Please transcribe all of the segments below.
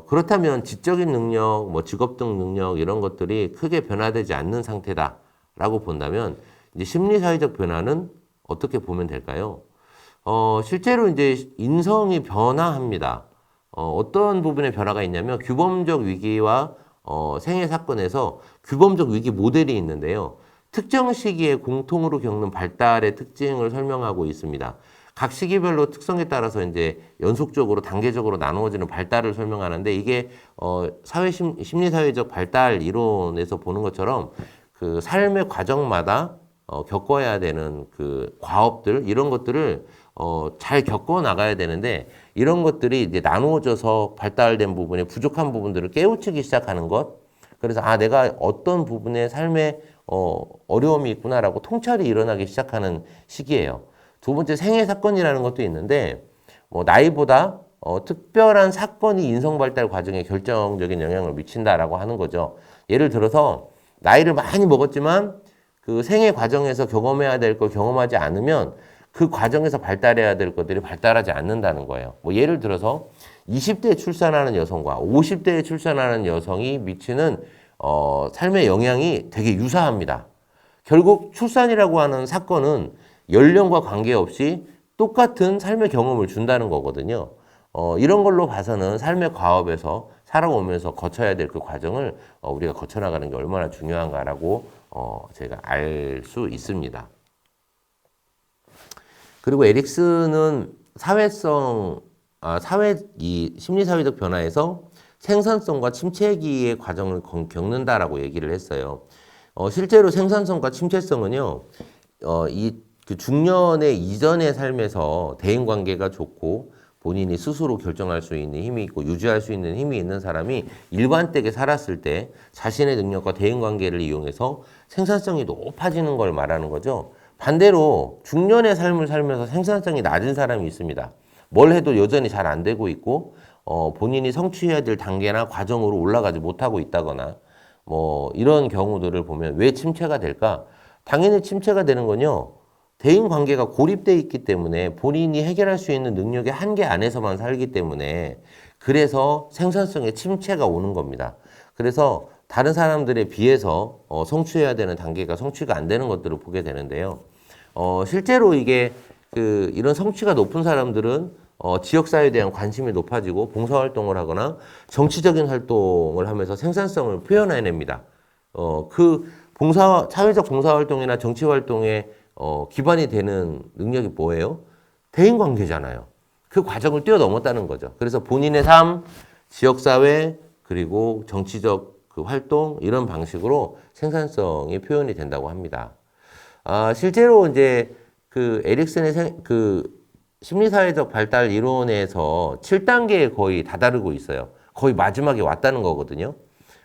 그렇다면 지적인 능력, 뭐 직업 등 능력 이런 것들이 크게 변화되지 않는 상태다라고 본다면 이제 심리사회적 변화는 어떻게 보면 될까요? 실제로 이제 인성이 변화합니다. 어떤 부분에 변화가 있냐면 규범적 위기와 생애 사건에서 규범적 위기 모델이 있는데요. 특정 시기에 공통으로 겪는 발달의 특징을 설명하고 있습니다. 각 시기별로 특성에 따라서 이제 연속적으로 단계적으로 나누어지는 발달을 설명하는데 이게 심리사회적 발달 이론에서 보는 것처럼 그 삶의 과정마다 겪어야 되는 그 과업들 이런 것들을 잘 겪어 나가야 되는데 이런 것들이 이제 나누어져서 발달된 부분에 부족한 부분들을 깨우치기 시작하는 것. 그래서 내가 어떤 부분에 삶에 어려움이 있구나라고 통찰이 일어나기 시작하는 시기예요. 두 번째 생애 사건이라는 것도 있는데 뭐 나이보다 특별한 사건이 인성 발달 과정에 결정적인 영향을 미친다라고 하는 거죠. 예를 들어서 나이를 많이 먹었지만 그 생애 과정에서 경험해야 될 걸 경험하지 않으면 그 과정에서 발달해야 될 것들이 발달하지 않는다는 거예요. 뭐 예를 들어서 20대에 출산하는 여성과 50대에 출산하는 여성이 미치는 삶의 영향이 되게 유사합니다. 결국 출산이라고 하는 사건은 연령과 관계없이 똑같은 삶의 경험을 준다는 거거든요. 이런 걸로 봐서는 삶의 과업에서 살아오면서 거쳐야 될 그 과정을 우리가 거쳐나가는 게 얼마나 중요한가라고 제가 알 수 있습니다. 그리고 에릭슨은 이 심리사회적 변화에서 생산성과 침체기의 과정을 겪는다라고 얘기를 했어요. 실제로 생산성과 침체성은요, 그 중년의 이전의 삶에서 대인관계가 좋고 본인이 스스로 결정할 수 있는 힘이 있고 유지할 수 있는 힘이 있는 사람이 일관되게 살았을 때 자신의 능력과 대인관계를 이용해서 생산성이 높아지는 걸 말하는 거죠. 반대로 중년의 삶을 살면서 생산성이 낮은 사람이 있습니다. 뭘 해도 여전히 잘 안 되고 있고 본인이 성취해야 될 단계나 과정으로 올라가지 못하고 있다거나 뭐 이런 경우들을 보면 왜 침체가 될까? 당연히 침체가 되는 건요. 대인관계가 고립되어 있기 때문에 본인이 해결할 수 있는 능력의 한계 안에서만 살기 때문에 그래서 생산성의 침체가 오는 겁니다. 그래서 다른 사람들에 비해서 성취해야 되는 단계가 성취가 안 되는 것들을 보게 되는데요. 실제로 이게 이런 성취가 높은 사람들은 지역사회에 대한 관심이 높아지고 봉사활동을 하거나 정치적인 활동을 하면서 생산성을 표현해냅니다. 사회적 봉사활동이나 정치활동에 기반이 되는 능력이 뭐예요? 대인관계잖아요. 그 과정을 뛰어넘었다는 거죠. 그래서 본인의 삶, 지역사회, 그리고 정치적 그 활동, 이런 방식으로 생산성이 표현이 된다고 합니다. 실제로 이제 그 에릭슨의 심리사회적 발달 이론에서 7단계에 거의 다다르고 있어요. 거의 마지막에 왔다는 거거든요.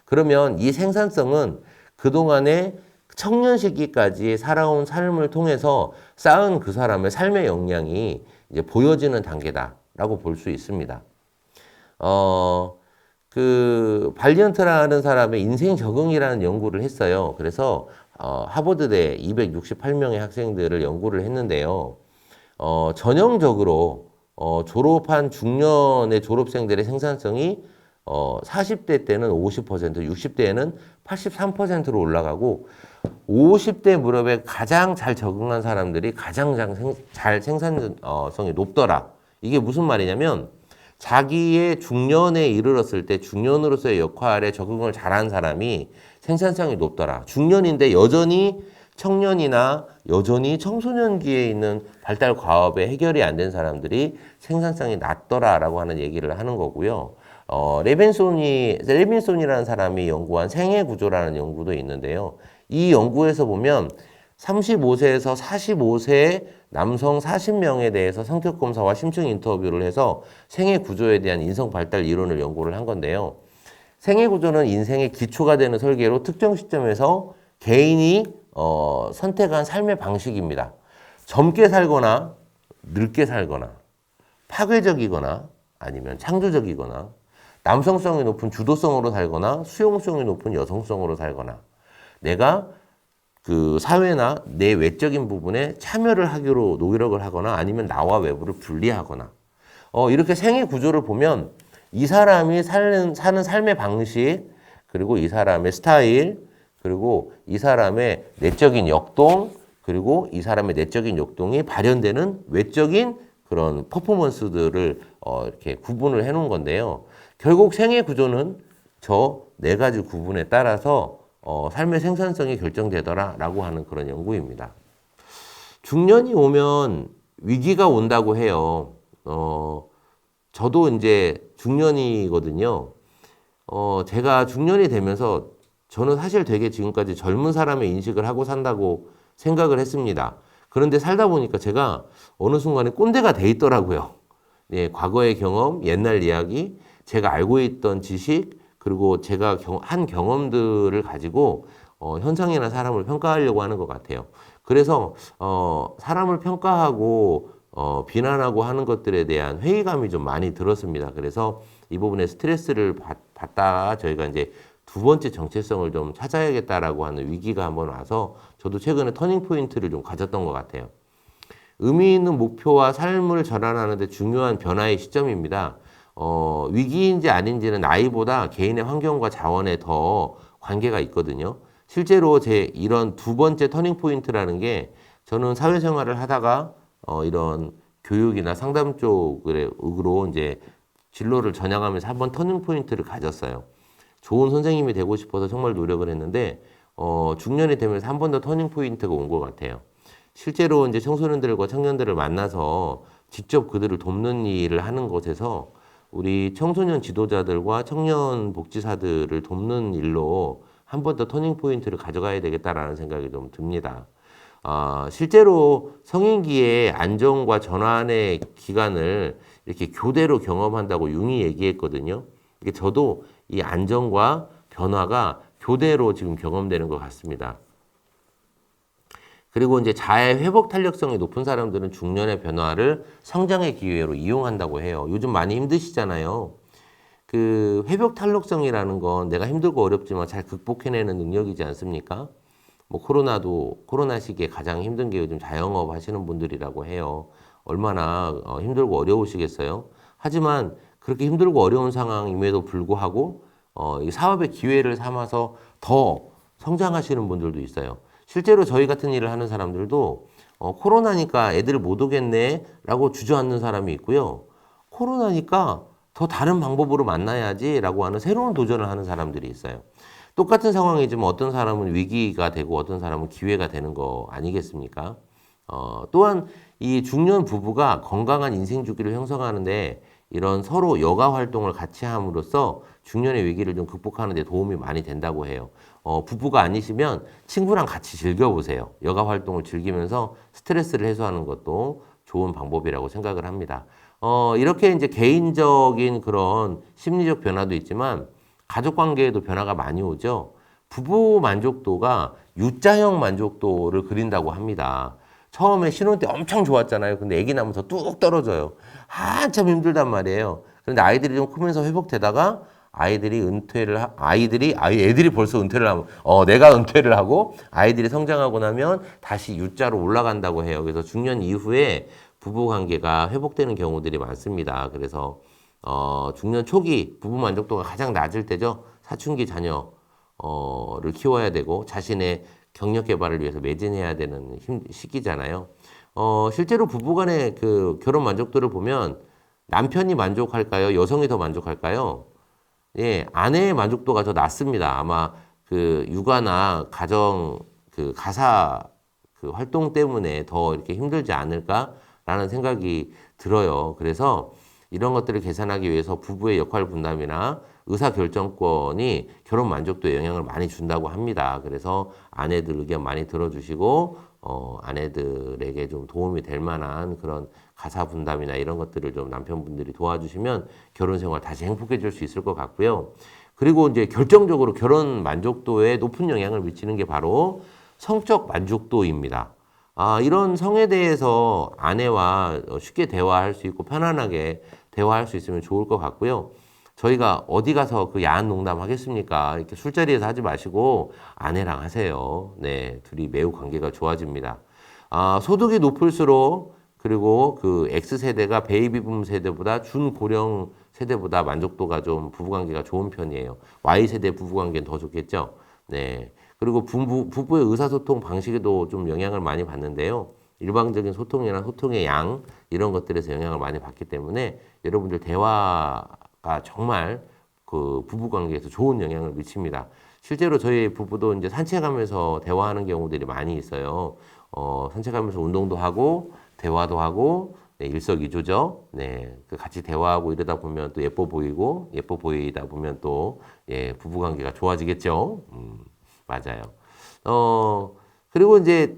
그러면 이 생산성은 그동안에 청년 시기까지 살아온 삶을 통해서 쌓은 그 사람의 삶의 역량이 이제 보여지는 단계다라고 볼 수 있습니다. 발리언트라는 사람의 인생 적응이라는 연구를 했어요. 그래서 하버드대 268명의 학생들을 연구를 했는데요. 전형적으로 졸업한 중년의 졸업생들의 생산성이 40대 때는 50%, 60대에는 83%로 올라가고 50대 무렵에 가장 잘 적응한 사람들이 가장 잘 생산성이 높더라. 이게 무슨 말이냐면 자기의 중년에 이르렀을 때 중년으로서의 역할에 적응을 잘한 사람이 생산성이 높더라. 중년인데 여전히 청년이나 여전히 청소년기에 있는 발달 과업에 해결이 안 된 사람들이 생산성이 낮더라라고 하는 얘기를 하는 거고요. 레빈손이라는 사람이 연구한 생애 구조라는 연구도 있는데요. 이 연구에서 보면 35세에서 45세 남성 40명에 대해서 성격 검사와 심층 인터뷰를 해서 생애 구조에 대한 인성 발달 이론을 연구를 한 건데요. 생애 구조는 인생의 기초가 되는 설계로 특정 시점에서 개인이 선택한 삶의 방식입니다. 젊게 살거나 늙게 살거나 파괴적이거나 아니면 창조적이거나 남성성이 높은 주도성으로 살거나 수용성이 높은 여성성으로 살거나 내가 그 사회나 내 외적인 부분에 참여를 하기로 노력을 하거나 아니면 나와 외부를 분리하거나 이렇게 생애 구조를 보면 이 사람이 사는 삶의 방식, 그리고 이 사람의 스타일, 그리고 이 사람의 내적인 역동, 그리고 이 사람의 내적인 역동이 발현되는 외적인 그런 퍼포먼스들을 이렇게 구분을 해 놓은 건데요. 결국 생애 구조는 저 네 가지 구분에 따라서 삶의 생산성이 결정되더라라고 하는 그런 연구입니다. 중년이 오면 위기가 온다고 해요. 저도 이제 중년이거든요. 제가 중년이 되면서 저는 사실 되게 지금까지 젊은 사람의 인식을 하고 산다고 생각을 했습니다. 그런데 살다 보니까 제가 어느 순간에 꼰대가 돼 있더라고요. 예, 과거의 경험, 옛날 이야기, 제가 알고 있던 지식, 그리고 제가 한 경험들을 가지고 현상이나 사람을 평가하려고 하는 것 같아요. 그래서 사람을 평가하고 비난하고 하는 것들에 대한 회의감이 좀 많이 들었습니다. 그래서 이 부분에 스트레스를 받다가 저희가 이제 두 번째 정체성을 좀 찾아야겠다라고 하는 위기가 한번 와서 저도 최근에 터닝 포인트를 좀 가졌던 것 같아요. 의미 있는 목표와 삶을 전환하는 데 중요한 변화의 시점입니다. 위기인지 아닌지는 나이보다 개인의 환경과 자원에 더 관계가 있거든요. 실제로 제 이런 두 번째 터닝 포인트라는 게 저는 사회생활을 하다가 이런 교육이나 상담 쪽으로 이제 진로를 전향하면서 한번 터닝 포인트를 가졌어요. 좋은 선생님이 되고 싶어서 정말 노력을 했는데 중년이 되면서 한 번 더 터닝 포인트가 온 것 같아요. 실제로 이제 청소년들과 청년들을 만나서 직접 그들을 돕는 일을 하는 곳에서 우리 청소년 지도자들과 청년 복지사들을 돕는 일로 한 번 더 터닝 포인트를 가져가야 되겠다라는 생각이 좀 듭니다. 실제로 성인기의 안정과 전환의 기간을 이렇게 교대로 경험한다고 융이 얘기했거든요. 저도 이 안정과 변화가 교대로 지금 경험되는 것 같습니다. 그리고 이제 자해 회복 탄력성이 높은 사람들은 중년의 변화를 성장의 기회로 이용한다고 해요. 요즘 많이 힘드시잖아요. 그 회복 탄력성이라는 건 내가 힘들고 어렵지만 잘 극복해내는 능력이지 않습니까? 뭐 코로나 시기에 가장 힘든 게 요즘 자영업 하시는 분들이라고 해요. 얼마나 힘들고 어려우시겠어요? 하지만 그렇게 힘들고 어려운 상황임에도 불구하고 이 사업의 기회를 삼아서 더 성장하시는 분들도 있어요. 실제로 저희 같은 일을 하는 사람들도 코로나니까 애들 못 오겠네 라고 주저앉는 사람이 있고요. 코로나니까 더 다른 방법으로 만나야지 라고 하는 새로운 도전을 하는 사람들이 있어요. 똑같은 상황이지만 어떤 사람은 위기가 되고 어떤 사람은 기회가 되는 거 아니겠습니까? 또한 이 중년 부부가 건강한 인생 주기를 형성하는데 이런 서로 여가 활동을 같이 함으로써 중년의 위기를 좀 극복하는 데 도움이 많이 된다고 해요. 부부가 아니시면 친구랑 같이 즐겨보세요. 여가 활동을 즐기면서 스트레스를 해소하는 것도 좋은 방법이라고 생각을 합니다. 이렇게 이제 개인적인 그런 심리적 변화도 있지만 가족 관계에도 변화가 많이 오죠. 부부 만족도가 U자형 만족도를 그린다고 합니다. 처음에 신혼 때 엄청 좋았잖아요. 근데 아기 낳으면서 뚝 떨어져요. 한참 힘들단 말이에요. 그런데 아이들이 좀 크면서 회복되다가 애들이 벌써 은퇴를 하면, 내가 은퇴를 하고 아이들이 성장하고 나면 다시 U자로 올라간다고 해요. 그래서 중년 이후에 부부 관계가 회복되는 경우들이 많습니다. 그래서, 중년 초기 부부 만족도가 가장 낮을 때죠. 사춘기 자녀를 키워야 되고 자신의 경력 개발을 위해서 매진해야 되는 시기잖아요. 실제로 부부 간의 그 결혼 만족도를 보면 남편이 만족할까요? 여성이 더 만족할까요? 예, 아내의 만족도가 더 낮습니다. 아마 그 육아나 가정 그 가사 그 활동 때문에 더 이렇게 힘들지 않을까라는 생각이 들어요. 그래서 이런 것들을 계산하기 위해서 부부의 역할 분담이나 의사 결정권이 결혼 만족도에 영향을 많이 준다고 합니다. 그래서 아내들 의견 많이 들어주시고 아내들에게 좀 도움이 될 만한 그런 가사 분담이나 이런 것들을 좀 남편분들이 도와주시면 결혼 생활 다시 행복해질 수 있을 것 같고요. 그리고 이제 결정적으로 결혼 만족도에 높은 영향을 미치는 게 바로 성적 만족도입니다. 이런 성에 대해서 아내와 쉽게 대화할 수 있고 편안하게 대화할 수 있으면 좋을 것 같고요. 저희가 어디 가서 그 야한 농담 하겠습니까? 이렇게 술자리에서 하지 마시고 아내랑 하세요. 네, 둘이 매우 관계가 좋아집니다. 소득이 높을수록 그리고 그 X세대가 베이비붐 세대보다 준고령 세대보다 만족도가 좀 부부관계가 좋은 편이에요. Y세대 부부관계는 더 좋겠죠. 네. 그리고 부부의 의사소통 방식에도 좀 영향을 많이 받는데요. 일방적인 소통이나 소통의 양 이런 것들에서 영향을 많이 받기 때문에 여러분들 대화가 정말 그 부부관계에서 좋은 영향을 미칩니다. 실제로 저희 부부도 이제 산책하면서 대화하는 경우들이 많이 있어요. 산책하면서 운동도 하고 대화도 하고 네, 일석이조죠. 네, 그 같이 대화하고 이러다 보면 또 예뻐 보이고 예뻐 보이다 보면 또 예, 부부관계가 좋아지겠죠. 맞아요. 그리고 이제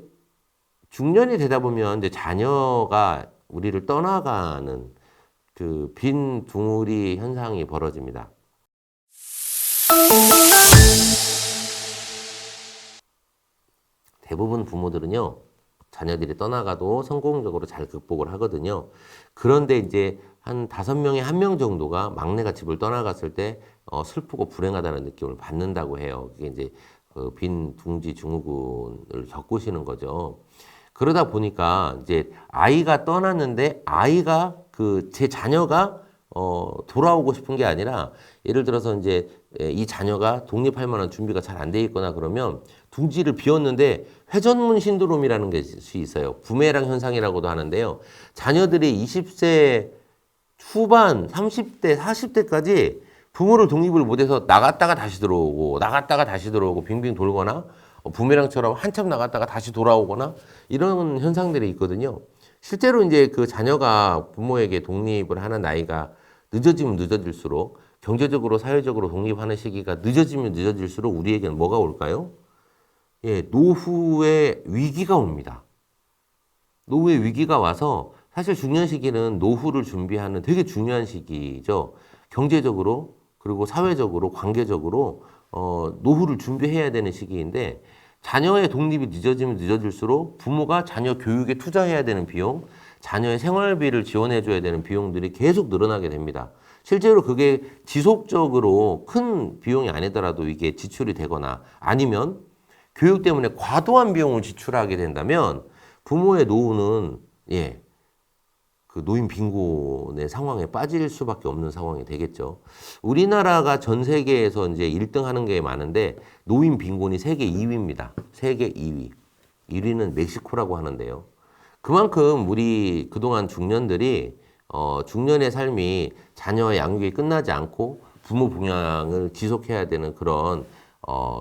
중년이 되다 보면 이제 자녀가 우리를 떠나가는 그 빈 둥우리 현상이 벌어집니다. 대부분 부모들은요, 자녀들이 떠나가도 성공적으로 잘 극복을 하거든요. 그런데 이제 한 5명에 1명 정도가 막내가 집을 떠나갔을 때 슬프고 불행하다는 느낌을 받는다고 해요. 그게 이제 빈 둥지 증후군을 겪으시는 거죠. 그러다 보니까 이제 아이가 떠났는데 아이가 제 자녀가 돌아오고 싶은 게 아니라 예를 들어서 이제 이 자녀가 독립할 만한 준비가 잘 안 돼 있거나 그러면 둥지를 비웠는데 회전문 신드롬이라는 것이 있어요. 부메랑 현상이라고도 하는데요. 자녀들이 20세 후반, 30대, 40대까지 부모를 독립을 못해서 나갔다가 다시 들어오고 나갔다가 다시 들어오고 빙빙 돌거나 부메랑처럼 한참 나갔다가 다시 돌아오거나 이런 현상들이 있거든요. 실제로 이제 그 자녀가 부모에게 독립을 하는 나이가 늦어지면 늦어질수록 경제적으로 사회적으로 독립하는 시기가 늦어지면 늦어질수록 우리에게는 뭐가 올까요? 예, 노후의 위기가 옵니다. 노후의 위기가 와서 사실 중년 시기는 노후를 준비하는 되게 중요한 시기죠. 경제적으로 그리고 사회적으로 관계적으로 노후를 준비해야 되는 시기인데 자녀의 독립이 늦어지면 늦어질수록 부모가 자녀 교육에 투자해야 되는 비용, 자녀의 생활비를 지원해줘야 되는 비용들이 계속 늘어나게 됩니다. 실제로 그게 지속적으로 큰 비용이 아니더라도 이게 지출이 되거나 아니면 교육 때문에 과도한 비용을 지출하게 된다면 부모의 노후는 예, 그 노인 빈곤의 상황에 빠질 수밖에 없는 상황이 되겠죠. 우리나라가 전 세계에서 이제 1등 하는 게 많은데 노인 빈곤이 세계 2위입니다. 세계 2위. 1위는 멕시코라고 하는데요. 그만큼 우리 그동안 중년들이 중년의 삶이 자녀의 양육이 끝나지 않고 부모 부양을 지속해야 되는 그런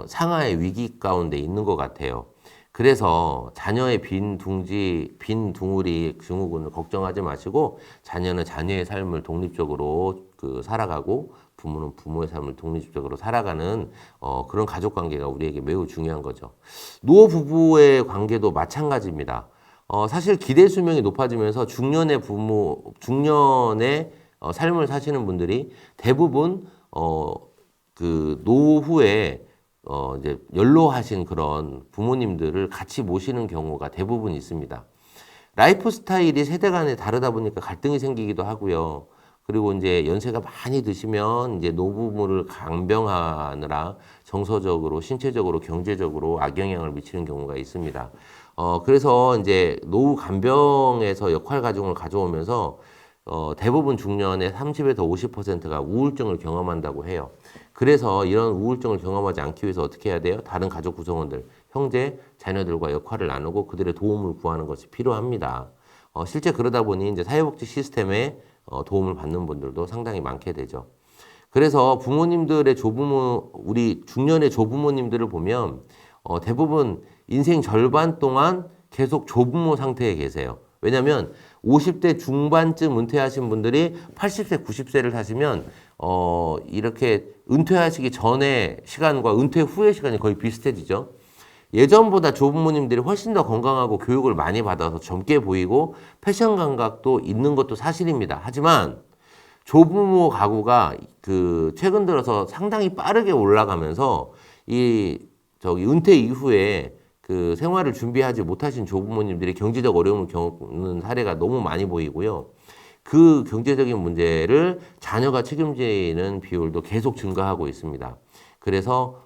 상하의 위기 가운데 있는 것 같아요. 그래서 자녀의 빈 둥우리 증후군을 걱정하지 마시고 자녀는 자녀의 삶을 독립적으로 살아가고 부모는 부모의 삶을 독립적으로 살아가는 그런 가족 관계가 우리에게 매우 중요한 거죠. 노 부부의 관계도 마찬가지입니다. 사실 기대 수명이 높아지면서 중년의 삶을 사시는 분들이 대부분 그 노후에 이제 연로하신 그런 부모님들을 같이 모시는 경우가 대부분 있습니다. 라이프 스타일이 세대 간에 다르다 보니까 갈등이 생기기도 하고요. 그리고 이제 연세가 많이 드시면 이제 노부모를 간병하느라 정서적으로, 신체적으로, 경제적으로 악영향을 미치는 경우가 있습니다. 그래서 이제 노후 간병에서 역할 가중을 가져오면서 대부분 중년의 30에서 50%가 우울증을 경험한다고 해요. 그래서 이런 우울증을 경험하지 않기 위해서 어떻게 해야 돼요? 다른 가족 구성원들, 형제, 자녀들과 역할을 나누고 그들의 도움을 구하는 것이 필요합니다. 실제 그러다 보니 이제 사회복지 시스템에 도움을 받는 분들도 상당히 많게 되죠. 그래서 부모님들의 우리 중년의 조부모님들을 보면 대부분 인생 절반 동안 계속 조부모 상태에 계세요. 왜냐하면 50대 중반쯤 은퇴하신 분들이 80세, 90세를 사시면 이렇게 은퇴하시기 전의 시간과 은퇴 후의 시간이 거의 비슷해지죠. 예전보다 조부모님들이 훨씬 더 건강하고 교육을 많이 받아서 젊게 보이고 패션 감각도 있는 것도 사실입니다. 하지만 조부모 가구가 최근 들어서 상당히 빠르게 올라가면서 은퇴 이후에 생활을 준비하지 못하신 조부모님들이 경제적 어려움을 겪는 사례가 너무 많이 보이고요. 그 경제적인 문제를 자녀가 책임지는 비율도 계속 증가하고 있습니다. 그래서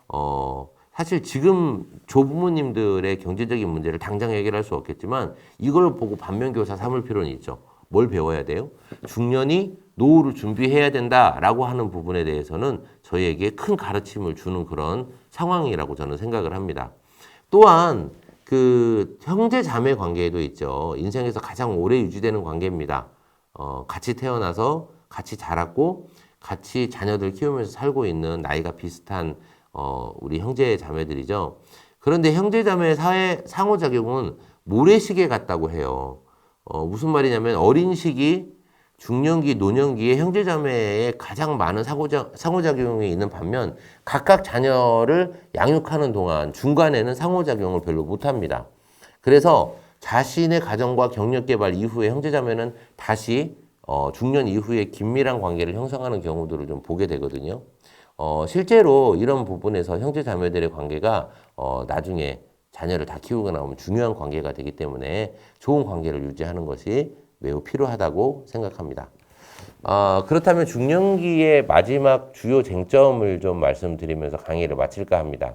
사실 지금 조부모님들의 경제적인 문제를 당장 해결할 수 없겠지만 이걸 보고 반면교사 삼을 필요는 있죠. 뭘 배워야 돼요? 중년이 노후를 준비해야 된다라고 하는 부분에 대해서는 저희에게 큰 가르침을 주는 그런 상황이라고 저는 생각을 합니다. 또한 그 형제 자매 관계도 있죠. 인생에서 가장 오래 유지되는 관계입니다. 같이 태어나서 같이 자랐고 같이 자녀들 키우면서 살고 있는 나이가 비슷한 우리 형제 자매들이죠. 그런데 형제 자매 사회 상호작용은 모래시계 같다고 해요. 무슨 말이냐면 어린 시기, 중년기, 노년기에 형제자매에 가장 많은 상호작용이 있는 반면 각각 자녀를 양육하는 동안 중간에는 상호작용을 별로 못합니다. 그래서 자신의 가정과 경력개발 이후에 형제자매는 다시 중년 이후에 긴밀한 관계를 형성하는 경우들을 좀 보게 되거든요. 실제로 이런 부분에서 형제자매들의 관계가 나중에 자녀를 다 키우고 나오면 중요한 관계가 되기 때문에 좋은 관계를 유지하는 것이 매우 필요하다고 생각합니다. 그렇다면 중년기의 마지막 주요 쟁점을 좀 말씀드리면서 강의를 마칠까 합니다.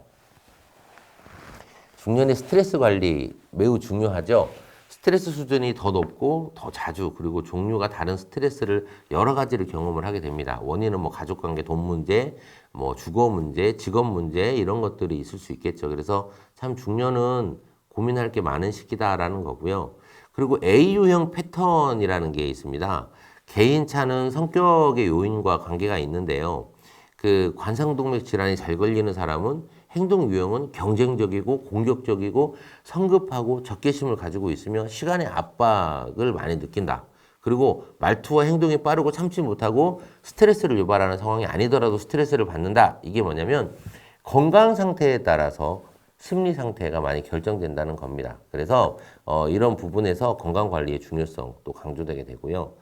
중년의 스트레스 관리 매우 중요하죠. 스트레스 수준이 더 높고 더 자주 그리고 종류가 다른 스트레스를 여러 가지를 경험을 하게 됩니다. 원인은 뭐 가족관계, 돈 문제, 뭐 주거 문제, 직업 문제 이런 것들이 있을 수 있겠죠. 그래서 참 중년은 고민할 게 많은 시기다라는 거고요. 그리고 A유형 패턴이라는 게 있습니다. 개인차는 성격의 요인과 관계가 있는데요. 그 관상동맥 질환이 잘 걸리는 사람은 행동 유형은 경쟁적이고 공격적이고 성급하고 적개심을 가지고 있으며 시간의 압박을 많이 느낀다. 그리고 말투와 행동이 빠르고 참지 못하고 스트레스를 유발하는 상황이 아니더라도 스트레스를 받는다. 이게 뭐냐면 건강 상태에 따라서 심리 상태가 많이 결정된다는 겁니다. 그래서 이런 부분에서 건강관리의 중요성 또 강조되게 되고요.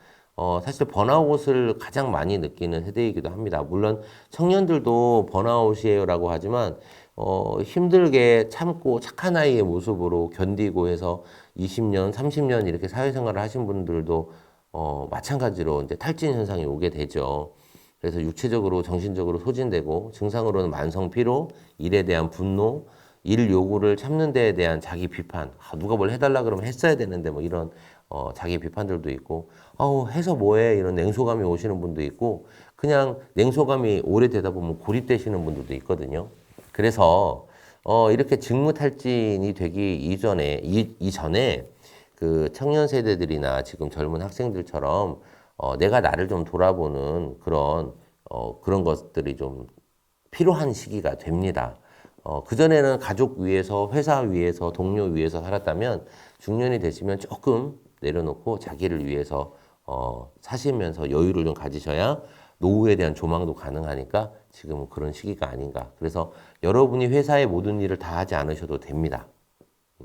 사실 번아웃을 가장 많이 느끼는 세대이기도 합니다. 물론 청년들도 번아웃이에요라고 하지만 힘들게 참고 착한 아이의 모습으로 견디고 해서 20년, 30년 이렇게 사회생활을 하신 분들도 마찬가지로 이제 탈진 현상이 오게 되죠. 그래서 육체적으로, 정신적으로 소진되고 증상으로는 만성 피로, 일에 대한 분노, 일 요구를 참는 데에 대한 자기 비판, 누가 뭘 해달라 그러면 했어야 되는데 뭐 이런 자기 비판들도 있고, 해서 뭐해 이런 냉소감이 오시는 분도 있고, 그냥 냉소감이 오래되다 보면 고립되시는 분들도 있거든요. 그래서 이렇게 직무탈진이 되기 이전에 그 청년 세대들이나 지금 젊은 학생들처럼 내가 나를 좀 돌아보는 그런 것들이 좀 필요한 시기가 됩니다. 그전에는 가족 위에서, 회사 위에서, 동료 위에서 살았다면 중년이 되시면 조금 내려놓고 자기를 위해서 사시면서 여유를 좀 가지셔야 노후에 대한 조망도 가능하니까 지금은 그런 시기가 아닌가. 그래서 여러분이 회사의 모든 일을 다 하지 않으셔도 됩니다.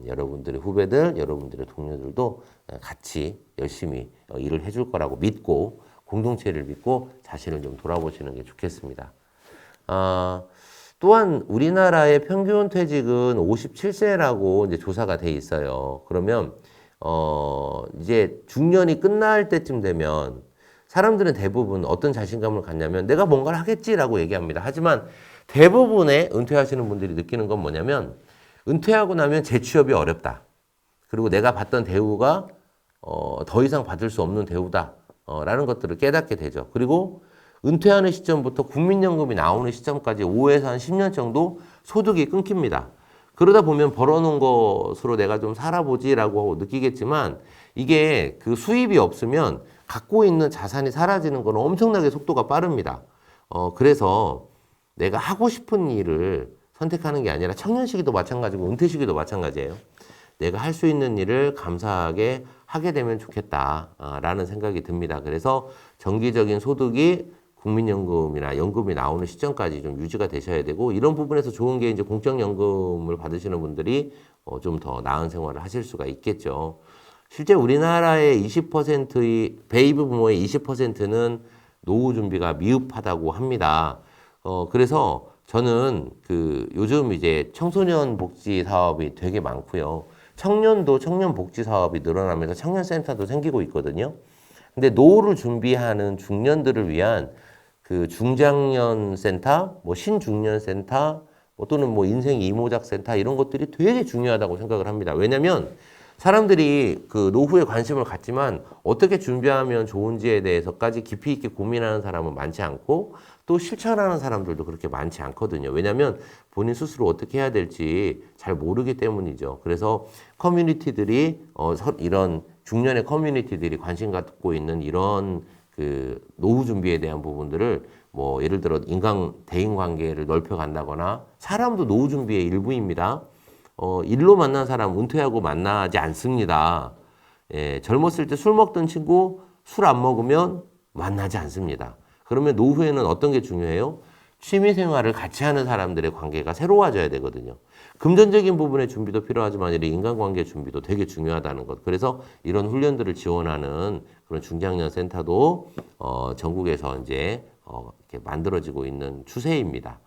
여러분들의 후배들, 여러분들의 동료들도 같이 열심히 일을 해줄 거라고 믿고 공동체를 믿고 자신을 좀 돌아보시는 게 좋겠습니다. 또한 우리나라의 평균 퇴직은 57세라고 이제 조사가 돼 있어요. 그러면 이제 중년이 끝날 때쯤 되면 사람들은 대부분 어떤 자신감을 갖냐면 내가 뭔가를 하겠지라고 얘기합니다. 하지만 대부분의 은퇴하시는 분들이 느끼는 건 뭐냐면 은퇴하고 나면 재취업이 어렵다. 그리고 내가 받던 대우가 더 이상 받을 수 없는 대우다. 라는 것들을 깨닫게 되죠. 그리고 은퇴하는 시점부터 국민연금이 나오는 시점까지 5에서 한 10년 정도 소득이 끊깁니다. 그러다 보면 벌어놓은 것으로 내가 좀 살아보지라고 느끼겠지만 이게 그 수입이 없으면 갖고 있는 자산이 사라지는 건 엄청나게 속도가 빠릅니다. 그래서 내가 하고 싶은 일을 선택하는 게 아니라 청년 시기도 마찬가지고 은퇴 시기도 마찬가지예요. 내가 할 수 있는 일을 감사하게 하게 되면 좋겠다라는 생각이 듭니다. 그래서 정기적인 소득이 국민연금이나 연금이 나오는 시점까지 좀 유지가 되셔야 되고 이런 부분에서 좋은 게 이제 공적연금을 받으시는 분들이 좀 더 나은 생활을 하실 수가 있겠죠. 실제 우리나라의 20%의 베이비 부모의 20%는 노후 준비가 미흡하다고 합니다. 그래서 저는 그 요즘 이제 청소년 복지 사업이 되게 많고요. 청년도 청년 복지 사업이 늘어나면서 청년센터도 생기고 있거든요. 근데 노후를 준비하는 중년들을 위한 그 중장년 센터, 뭐 신중년 센터, 또는 뭐 인생 이모작 센터 이런 것들이 되게 중요하다고 생각을 합니다. 왜냐면 사람들이 그 노후에 관심을 갖지만 어떻게 준비하면 좋은지에 대해서까지 깊이 있게 고민하는 사람은 많지 않고 또 실천하는 사람들도 그렇게 많지 않거든요. 왜냐하면 본인 스스로 어떻게 해야 될지 잘 모르기 때문이죠. 그래서 커뮤니티들이 이런 중년의 커뮤니티들이 관심 갖고 있는 이런 그 노후 준비에 대한 부분들을 뭐 예를 들어 대인 관계를 넓혀 간다거나 사람도 노후 준비의 일부입니다. 일로 만난 사람 은퇴하고 만나지 않습니다. 예, 젊었을 때 술 먹던 친구 술 안 먹으면 만나지 않습니다. 그러면 노후에는 어떤 게 중요해요? 취미 생활을 같이 하는 사람들의 관계가 새로워져야 되거든요. 금전적인 부분의 준비도 필요하지만 이 인간관계 준비도 되게 중요하다는 것. 그래서 이런 훈련들을 지원하는 그런 중장년 센터도 전국에서 이제 이렇게 만들어지고 있는 추세입니다.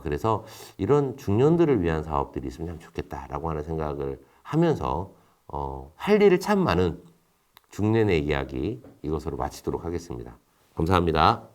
그래서 이런 중년들을 위한 사업들이 있으면 참 좋겠다라고 하는 생각을 하면서 할 일이 참 많은 중년의 이야기 이것으로 마치도록 하겠습니다. 감사합니다.